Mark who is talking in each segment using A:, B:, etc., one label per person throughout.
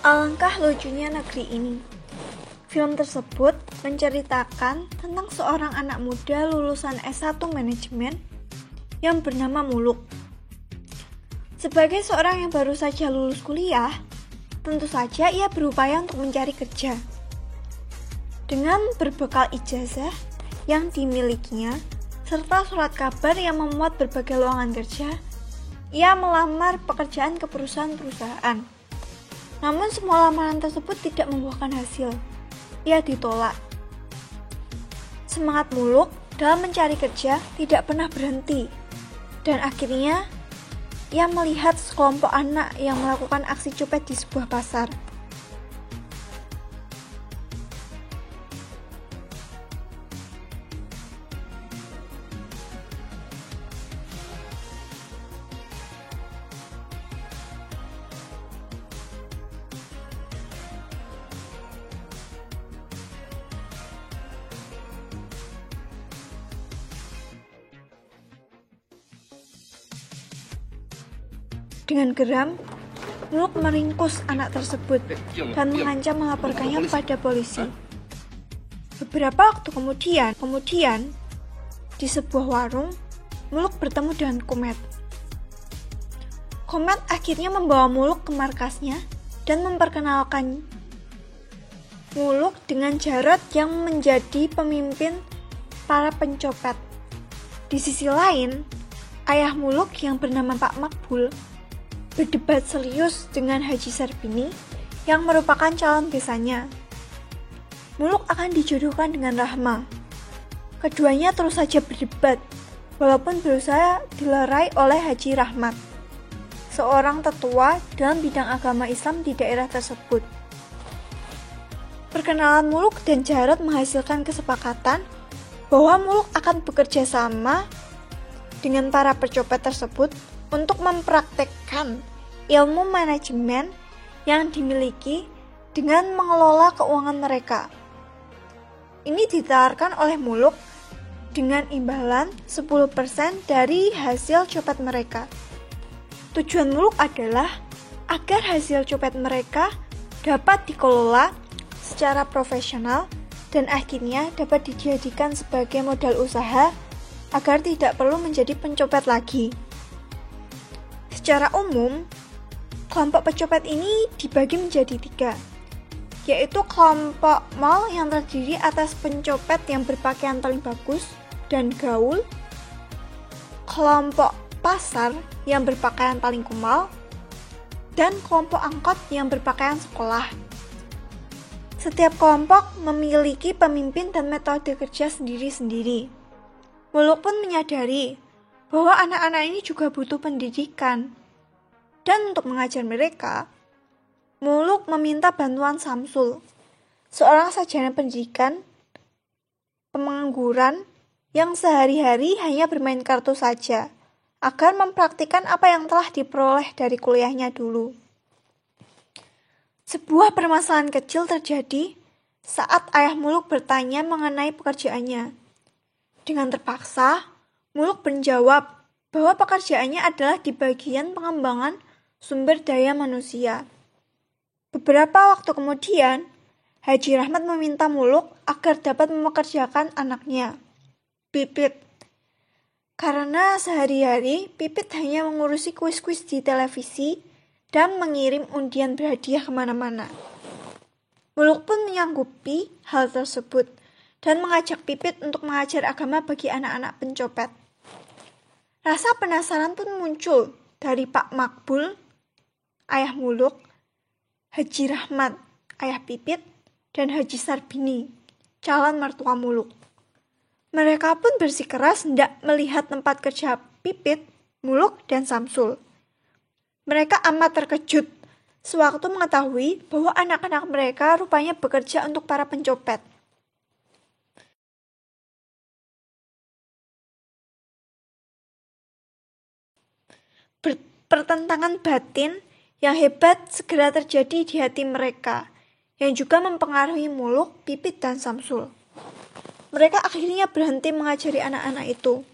A: Alangkah lucunya negeri ini. Film tersebut menceritakan tentang seorang anak muda lulusan S1 manajemen yang bernama Muluk. Sebagai seorang yang baru saja lulus kuliah, tentu saja ia berupaya untuk mencari kerja. Dengan berbekal ijazah yang dimilikinya, serta surat kabar yang memuat berbagai lowongan kerja, ia melamar pekerjaan ke perusahaan-perusahaan. Namun semua lamaran tersebut tidak membuahkan hasil. Ia ditolak. Semangat Muluk dalam mencari kerja tidak pernah berhenti. Dan akhirnya, ia melihat sekelompok anak yang melakukan aksi copet di sebuah pasar. Dengan geram, Muluk meringkus anak tersebut dan mengancam melaporkannya pada polisi. Beberapa waktu kemudian, di sebuah warung, Muluk bertemu dengan Komet. Komet akhirnya membawa Muluk ke markasnya dan memperkenalkan Muluk dengan Jarot yang menjadi pemimpin para pencopet. Di sisi lain, ayah Muluk yang bernama Pak Makbul berdebat serius dengan Haji Sarbini yang merupakan calon besanya. Muluk akan dijodohkan dengan Rahma. Keduanya terus saja berdebat, walaupun berusaha dilerai oleh Haji Rahmat, seorang tetua dalam bidang agama Islam di daerah tersebut. Perkenalan Muluk dan Jarot menghasilkan kesepakatan bahwa Muluk akan bekerja sama dengan para pencopet tersebut untuk mempraktekkan ilmu manajemen yang dimiliki dengan mengelola keuangan mereka. Ini ditawarkan oleh Muluk dengan imbalan 10% dari hasil copet mereka. Tujuan Muluk adalah agar hasil copet mereka dapat dikelola secara profesional dan akhirnya dapat dijadikan sebagai modal usaha agar tidak perlu menjadi pencopet lagi. Secara umum, kelompok pencopet ini dibagi menjadi 3, yaitu kelompok mall yang terdiri atas pencopet yang berpakaian paling bagus dan gaul, kelompok pasar yang berpakaian paling kumal, dan kelompok angkot yang berpakaian sekolah. Setiap kelompok memiliki pemimpin dan metode kerja sendiri-sendiri. Muluk pun menyadari bahwa anak-anak ini juga butuh pendidikan. Dan untuk mengajar mereka, Muluk meminta bantuan Samsul, seorang sarjana pendidikan pengangguran yang sehari-hari hanya bermain kartu saja, agar mempraktikkan apa yang telah diperoleh dari kuliahnya dulu. Sebuah permasalahan kecil terjadi saat ayah Muluk bertanya mengenai pekerjaannya. Dengan terpaksa, Muluk menjawab bahwa pekerjaannya adalah di bagian pengembangan sumber daya manusia. Beberapa waktu kemudian, Haji Rahmat meminta Muluk agar dapat mempekerjakan anaknya, Pipit. Karena sehari-hari, Pipit hanya mengurusi kuis-kuis di televisi dan mengirim undian berhadiah kemana-mana. Muluk pun menyanggupi hal tersebut dan mengajak Pipit untuk mengajar agama bagi anak-anak pencopet. Rasa penasaran pun muncul dari Pak Makbul, ayah Muluk, Haji Rahmat, ayah Pipit, dan Haji Sarbini, calon mertua Muluk. Mereka pun bersikeras hendak melihat tempat kerja Pipit, Muluk, dan Samsul. Mereka amat terkejut sewaktu mengetahui bahwa anak-anak mereka rupanya bekerja untuk para pencopet. Pertentangan batin yang hebat segera terjadi di hati mereka, yang juga mempengaruhi Muluk, Pipit, dan Samsul. Mereka akhirnya berhenti mengajari anak-anak itu.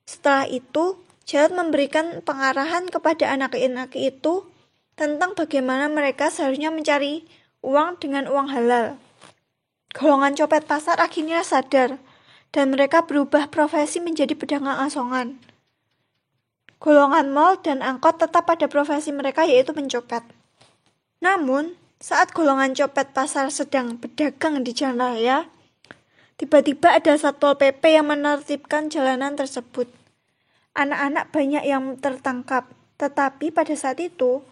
A: Setelah itu, Jarot memberikan pengarahan kepada anak-anak itu tentang bagaimana mereka seharusnya mencari uang dengan uang halal. Golongan copet pasar akhirnya sadar, dan mereka berubah profesi menjadi pedagang asongan. Golongan mal dan angkot tetap pada profesi mereka, yaitu mencopet. Namun, saat golongan copet pasar sedang berdagang di jalan raya, tiba-tiba ada Satpol PP yang menertibkan jalanan tersebut. Anak-anak banyak yang tertangkap, tetapi pada saat itu,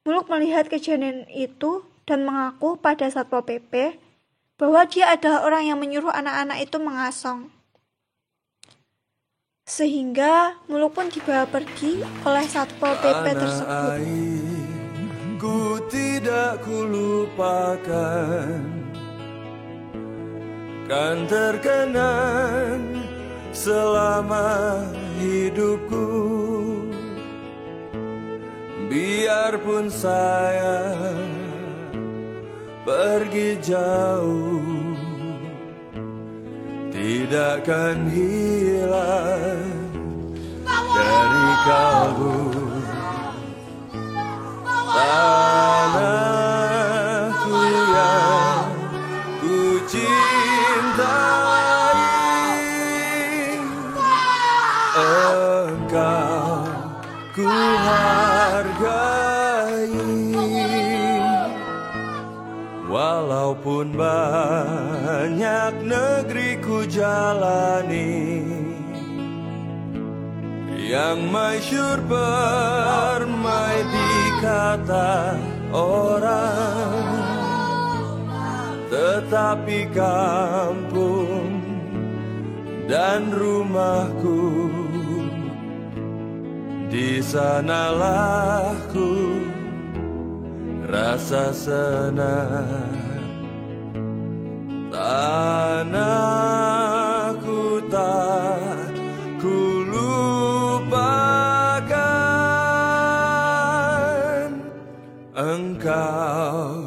A: Muluk melihat kejadian itu dan mengaku pada Satpol PP bahwa dia adalah orang yang menyuruh anak-anak itu mengasong. Sehingga Muluk pun dibawa pergi oleh Satpol PP tersebut.
B: Ku tidak kulupakan, kan terkenang selama hidupku. Biarpun saya pergi jauh, tidak akan hilang dari kalbu. Tanahku yang ku cintai, engkau ku hargai. Walaupun banyak negeri ku jalani, yang masyhur permai dikata orang, tetapi kampung dan rumahku, di sanalah ku rasa senang. Tanahku tak ku lupakan, engkau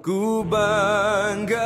B: ku banggakan.